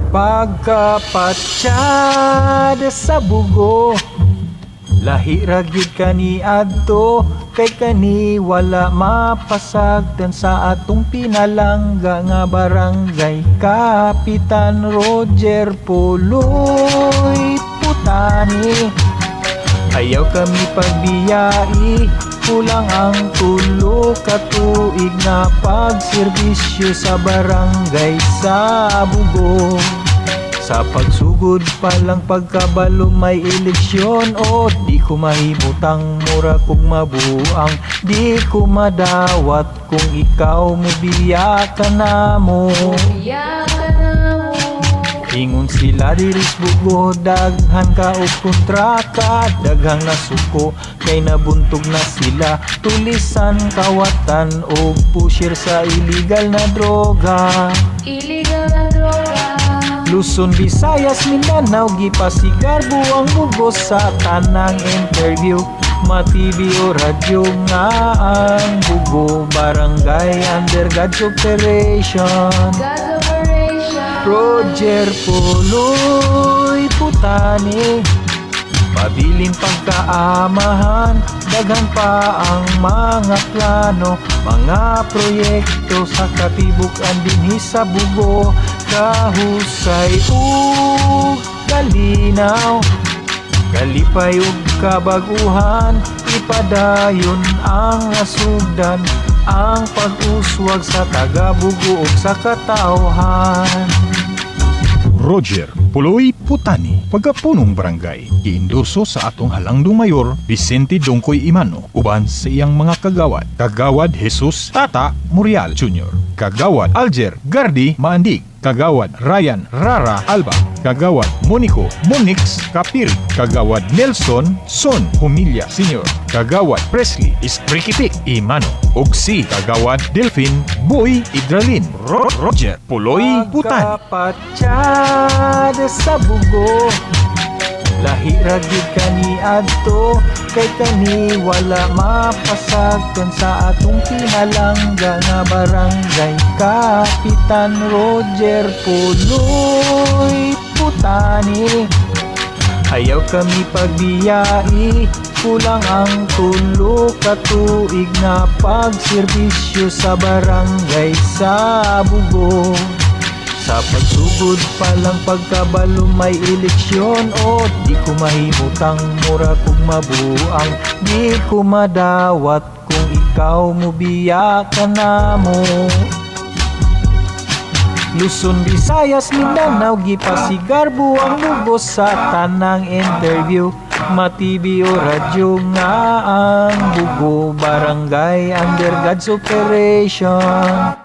Pagkapatsada sa bugo, lahi ra gyud kani adto, kay kani wala mapasagdan sa atong pinalangga nga barangay. Kapitan Roger Puloy Putani, ayaw kami pagbiyai, kulang ang tulo ka tuig na pagserbisyo sa barangay sa bugo. Sa pagsugod pa lang pagkabalo may eleksyon, o di ko mahimutang mura kung mabuang, di ko madawat kung ikaw mo biyakan na mo. Ingon sila diris bugo, daghan ka o kontraka, daghang nasuko kay nabuntog na sila. Tulisan, kawatan o pusher sa illegal na droga. Luzon, Visayas, Mindanao, gipasigar buang bugo sa tanang interview. Ma-TV o radyo nga ang bugo, barangay under God's operation. Roger Puloy Putani, pabiling pagkaamahan, daghan pa ang mga plano, mga proyekto sa katibukan dinhi sa bugo. Kahusay ug kalinaw, kalipay ug kabaguhan, ipadayon ang nasugdan, ang pag-uswag sa taga-bugo ug sa katawhan. Roger Puloy Putani, pagapunong barangay, giinduso sa atong halangdong mayor Vicente Dongkoy Imano, uban sa iyang mga kagawad: Kagawad Jesus Tata Murial Jr., Kagawad Alger Gardi Maandig, Kagawad Ryan Rara Alba, Kagawad Monico Monix Kapiri, Kagawad Nelson Son Humilya Sr., Kagawad Presley Isprikitik Imano, ug si Kagawad Delphine Boy Idralin. Roger Puloy Putani. Pagkapatsada sa bugo, lahi ra gyud kani adto, kay kani wala mapasagdan sa atong pinalangga nga barangay. Kapitan Roger Puloy Putani, ayaw kami pagbiyai, kulang ang tulo ka tuig na pagserbisyo sa barangay sa bugo. Sa pagsugod pa lang pagkabalo may eleksyon, o di ko mahimutang mura kung mabuang, di ko madawat kung ikaw mo biyakan na mo. Luzon, Visayas, Mindanao, gipasigar buang bugo sa tanang interview. Ma-TV o radyo nga ang bugo, barangay under God's operation.